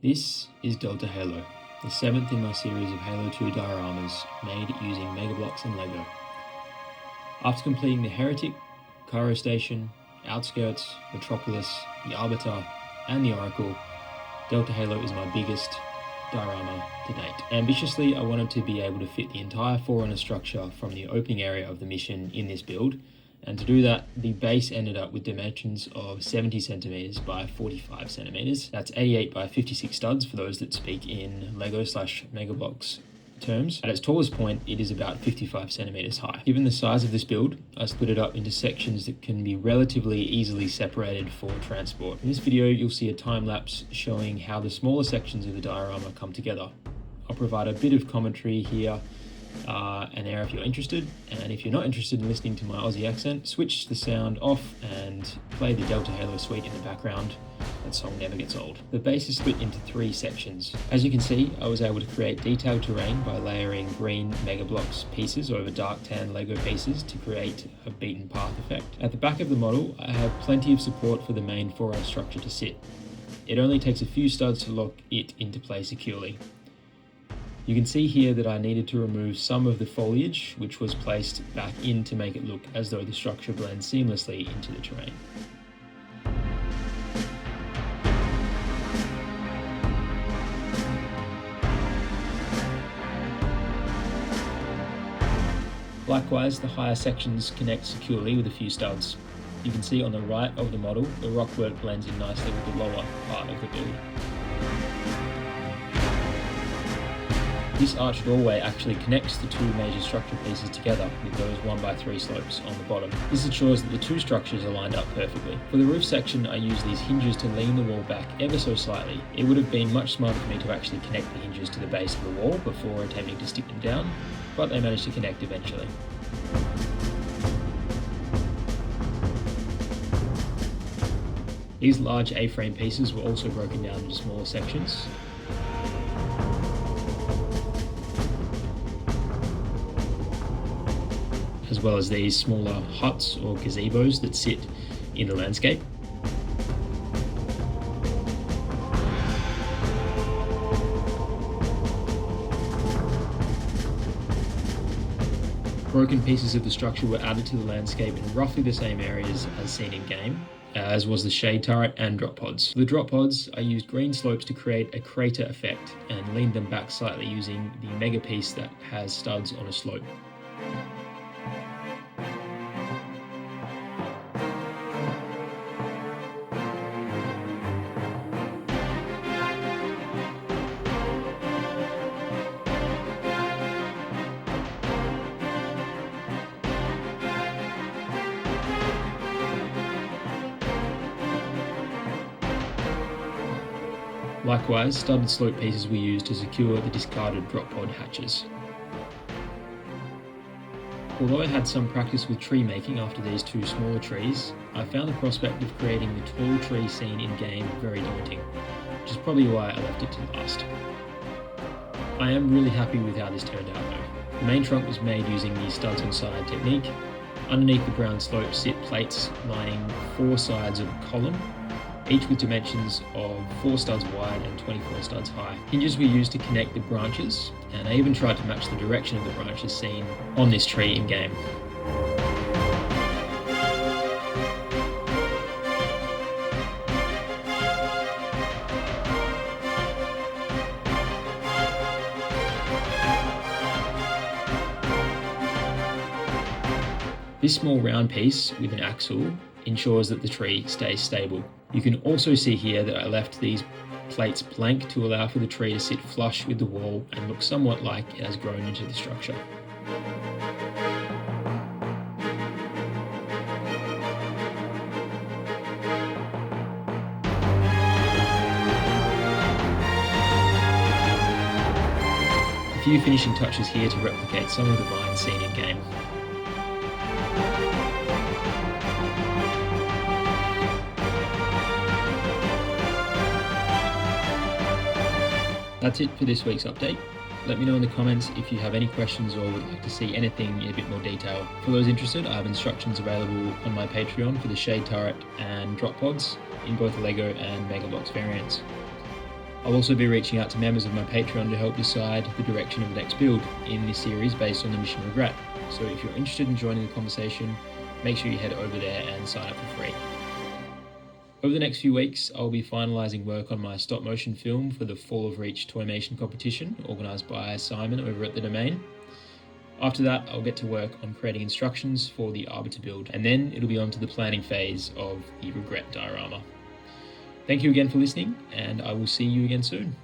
This is Delta Halo, the 7th in my series of Halo 2 dioramas made using Mega Bloks and LEGO. After completing the Heretic, Cairo Station, Outskirts, Metropolis, the Arbiter, and the Oracle, Delta Halo is my biggest diorama to date. Ambitiously, I wanted to be able to fit the entire Forerunner structure from the opening area of the mission in this build, and to do that, the base ended up with dimensions of 70 centimeters by 45 centimeters. That's 88 by 56 studs for those that speak in LEGO/Mega Bloks terms. At its tallest point, it is about 55 centimeters high. Given the size of this build, I split it up into sections that can be relatively easily separated for transport. In this video, you'll see a time lapse showing how the smaller sections of the diorama come together. I'll provide a bit of commentary here and there if you're interested, and if you're not interested in listening to my Aussie accent, switch the sound off and play the Delta Halo suite in the background. That song never gets old. The base is split into 3 sections. As you can see, I was able to create detailed terrain by layering green Mega Bloks pieces over dark tan LEGO pieces to create a beaten path effect. At the back of the model, I have plenty of support for the main Forerunner structure to sit. It only takes a few studs to lock it into place securely. You can see here that I needed to remove some of the foliage, which was placed back in to make it look as though the structure blends seamlessly into the terrain. Likewise, the higher sections connect securely with a few studs. You can see on the right of the model, the rockwork blends in nicely with the lower part of the build. This arched doorway actually connects the 2 major structure pieces together with those 1x3 slopes on the bottom. This ensures that the 2 structures are lined up perfectly. For the roof section, I use these hinges to lean the wall back ever so slightly. It would have been much smarter for me to actually connect the hinges to the base of the wall before attempting to stick them down, but they managed to connect eventually. These large A-frame pieces were also broken down into smaller sections. As well as these smaller huts or gazebos that sit in the landscape. Broken pieces of the structure were added to the landscape in roughly the same areas as seen in game, as was the shade turret and drop pods. For the drop pods, I used green slopes to create a crater effect and leaned them back slightly using the mega piece that has studs on a slope. Likewise, studded slope pieces were used to secure the discarded drop pod hatches. Although I had some practice with tree making after these 2 smaller trees, I found the prospect of creating the tall tree scene in game very daunting, which is probably why I left it to last. I am really happy with how this turned out though. The main trunk was made using the studs on side technique. Underneath the brown slope sit plates lining 4 sides of a column, each with dimensions of 4 studs wide and 24 studs high. Hinges were used to connect the branches, and I even tried to match the direction of the branches seen on this tree in game. This small round piece with an axle ensures that the tree stays stable. You can also see here that I left these plates blank to allow for the tree to sit flush with the wall and look somewhat like it has grown into the structure. A few finishing touches here to replicate some of the vines seen in game. That's it for this week's update. Let me know in the comments if you have any questions or would like to see anything in a bit more detail. For those interested, I have instructions available on my Patreon for the shade turret and drop pods in both LEGO and Mega Bloks variants. I'll also be reaching out to members of my Patreon to help decide the direction of the next build in this series based on the mission regret. So if you're interested in joining the conversation, make sure you head over there and sign up for free. Over the next few weeks, I'll be finalising work on my stop motion film for the Fall of Reach Toymation competition organised by Simon over at The Domain. After that, I'll get to work on creating instructions for the Arbiter build, and then it'll be on to the planning phase of the Regret diorama. Thank you again for listening, and I will see you again soon.